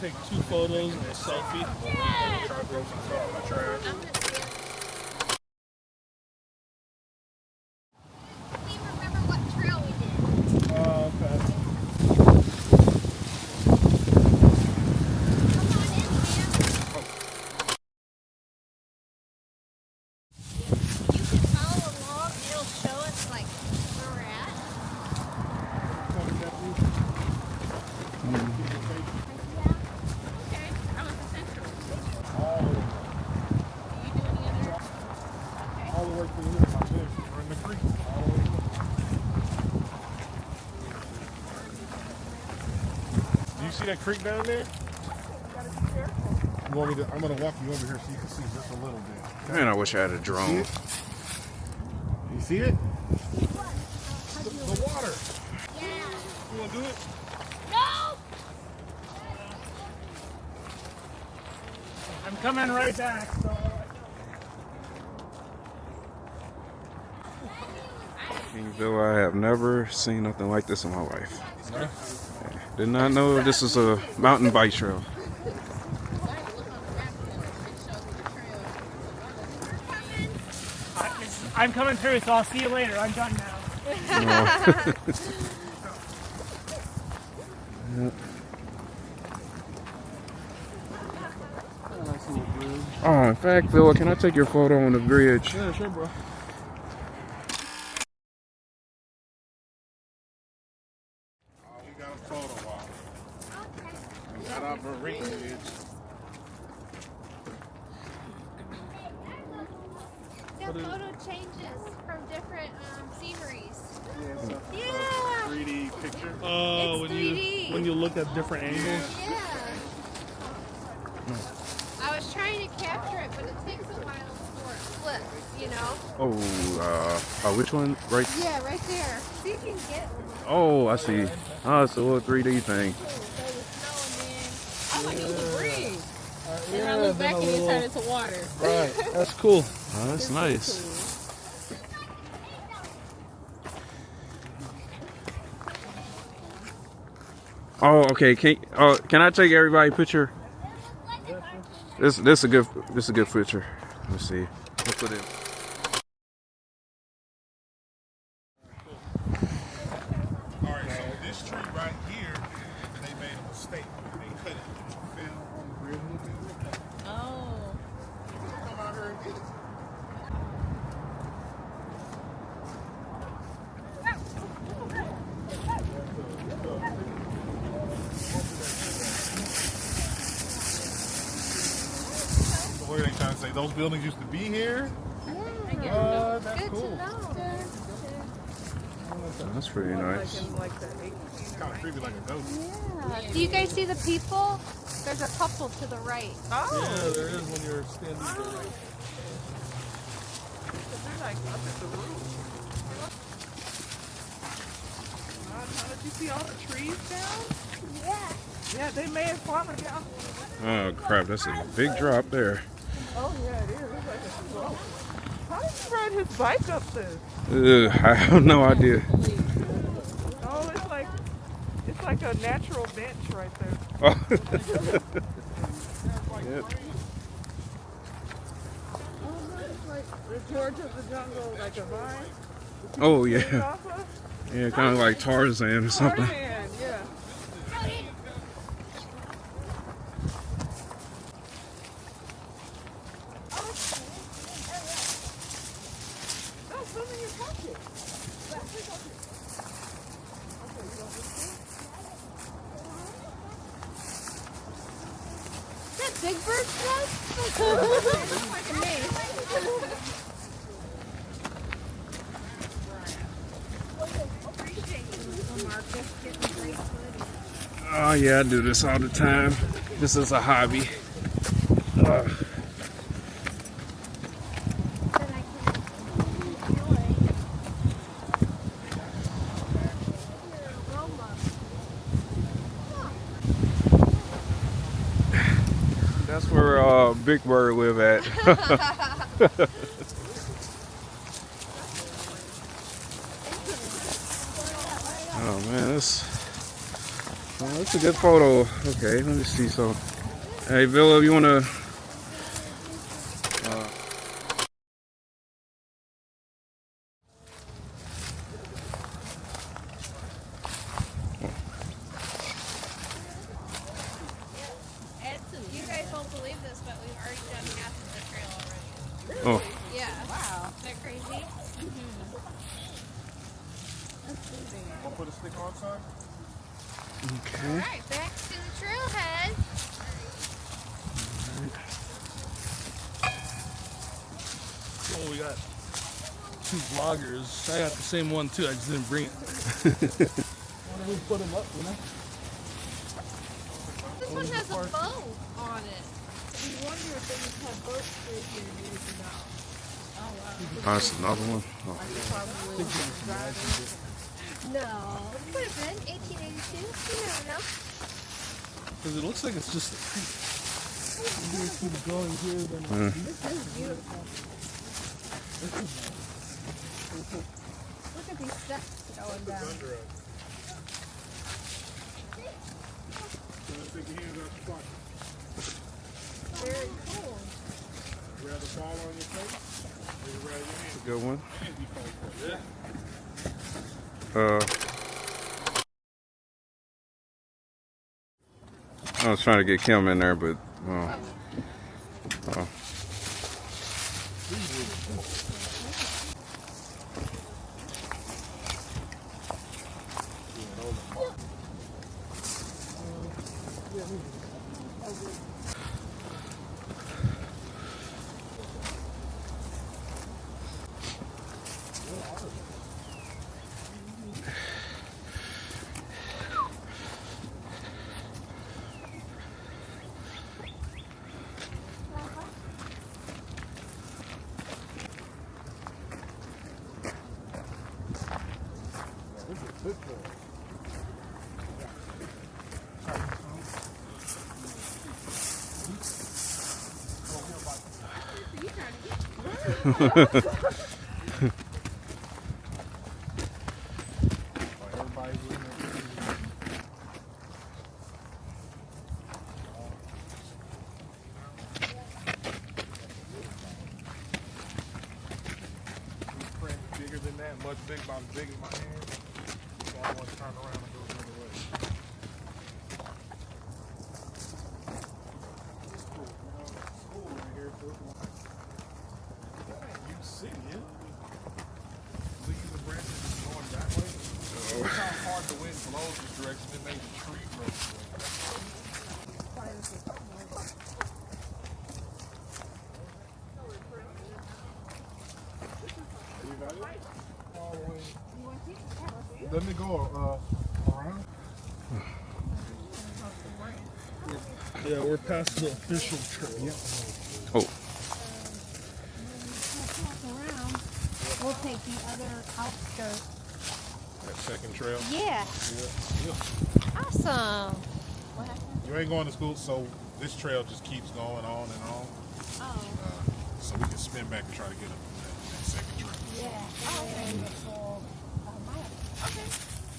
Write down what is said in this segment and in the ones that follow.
take 2 photos and a selfie. Remember what trail we did. Oh, okay. All the way through here, like this. We're in the creek. All the way through. Do you see that creek down there? You want me to? I'm gonna walk you over here so you can see just a little bit. Man, I wish I had a drone. You see it? The water. Yeah. You wanna do it? No! I'm coming right back. So. Kingville, I have never seen nothing like this in my life. Yeah. Did not know this is a mountain bike trail. I'm coming through, so I'll see you later. I'm done now. Yeah. Oh, in fact, Phil, can I take your photo on the bridge? Yeah, sure, bro. We got a photo op. Okay. We got our marine bridge. The photo changes from different sceneries. Yeah. 3D picture. Oh, It's 3D. when you look at different angles. Yeah. I was trying to capture it, but it takes a while before it flips, you know? Oh, which one? Right? Yeah, right there. See if you can get one. Oh, I see. Oh, it's a little 3D thing. I thought it was a breeze. And I looked back and it turned into water. Right, that's cool. Oh, that's nice. Oh, okay. Can I take everybody picture? This is a good picture. Let's see. Let's put it. All right, so this tree right here, they made a mistake. They cut it. Fell on the bridge a little bit. Oh. Come out here and get it. So what are they trying to say? Those buildings used to be here? Yeah. That's Good cool. to know. That's pretty nice. It's kind of creepy like a ghost. Yeah. Do you guys see the people? There's a couple to the right. Oh. Yeah, there is when you're standing there. They're like up at the roof. Did you see all the trees down? Yeah. Yeah, they made farmer down. Oh crap! That's a big drop there. Oh yeah, it is. It's like a slope. How did he ride his bike up there? I have no idea. Oh, it's like a natural bench right there. Oh. Yep. Oh, it's like the George of the Jungle, like a vine. Oh yeah. Yeah, kind of like Tarzan or something. Tarzan, yeah. No, put them in your pocket. Is that Big Bird stuff? Looks like a me. Oh yeah, I do this all the time. This is a hobby. That's where Big Bird live at. Oh man, Oh, that's a good photo. Okay, let me see. So, hey, Villa, you wanna? You guys won't believe this, but we've already done half of the trail already. Oh, Yeah. Wow. Isn't that crazy? I'll put a stick on, son. okay. All right, back to the trailhead. Oh, we got 2 vloggers. I got the same one too. I just didn't bring it. Why don't we put them up, you know? This one has a bow on it. We wonder if they just have boats straight here years ago. Oh, wow. That's another one. Oh. No. It could have been 1882. You never know. Because it looks like it's just a creek. Maybe keep going here, then This is beautiful. Look at these steps going down. Under us. Take your hands out your pocket. Very cool. You rather fall on your face or you rather your hands? Good one. Can't be fall first. I was trying to get Kim in there, but Bigger than that, much big, about as big as my hand. So I want to turn around and go the other way. School right here, you see it. Leaves and branches is going that way. Look how hard the wind blows this direction. It made the tree grow this way. Doesn't it go around? yeah, we're past the official trail. oh, Around. We'll take the other outskirts. That second trail. Yeah. Yeah. Awesome. You ain't going to school, so this trail just keeps going on and on. Oh. So we can spin back and try to get up that second trail. Yeah. Okay.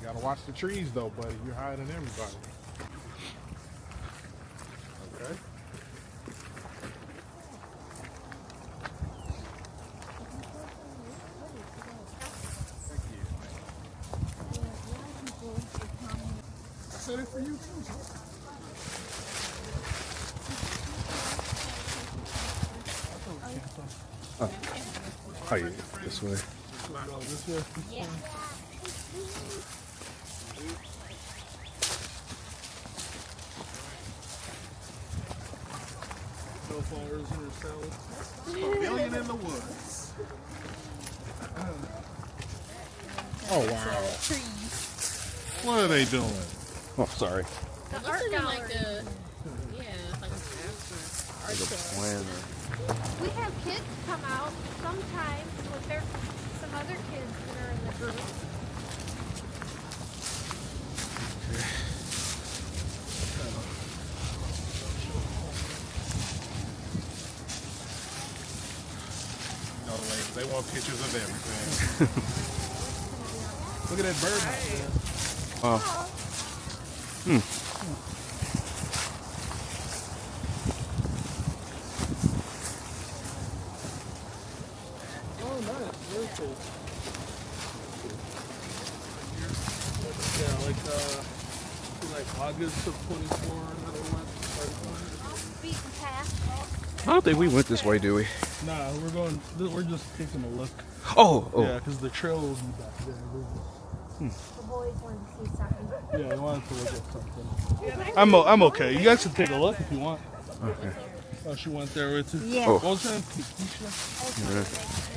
You gotta watch the trees though, buddy. You're hiding everybody. Okay. I said it for you too. oh yeah, this way. This way. Yeah. Hellfires in her salad. Pavilion in the woods. Oh wow. What are they doing? Oh, sorry. The art gallery. We have kids come out sometimes with some other kids that are in the group. You know the ladies, they want pictures of everything. Look at that bird house, man. Oh, Oh. Oh, nice. Very cool. Yeah, like August of 24. Another one. I don't think we went this way, do we? Nah, we're just taking a look. Oh, oh. Yeah, because the trail will be back there. The boys want to see something. Yeah, I wanted to look at something. I'm okay. You guys can take a look if you want. Okay. Oh, she went there with you. Yeah. Oh. What was her name? Keisha? Yeah.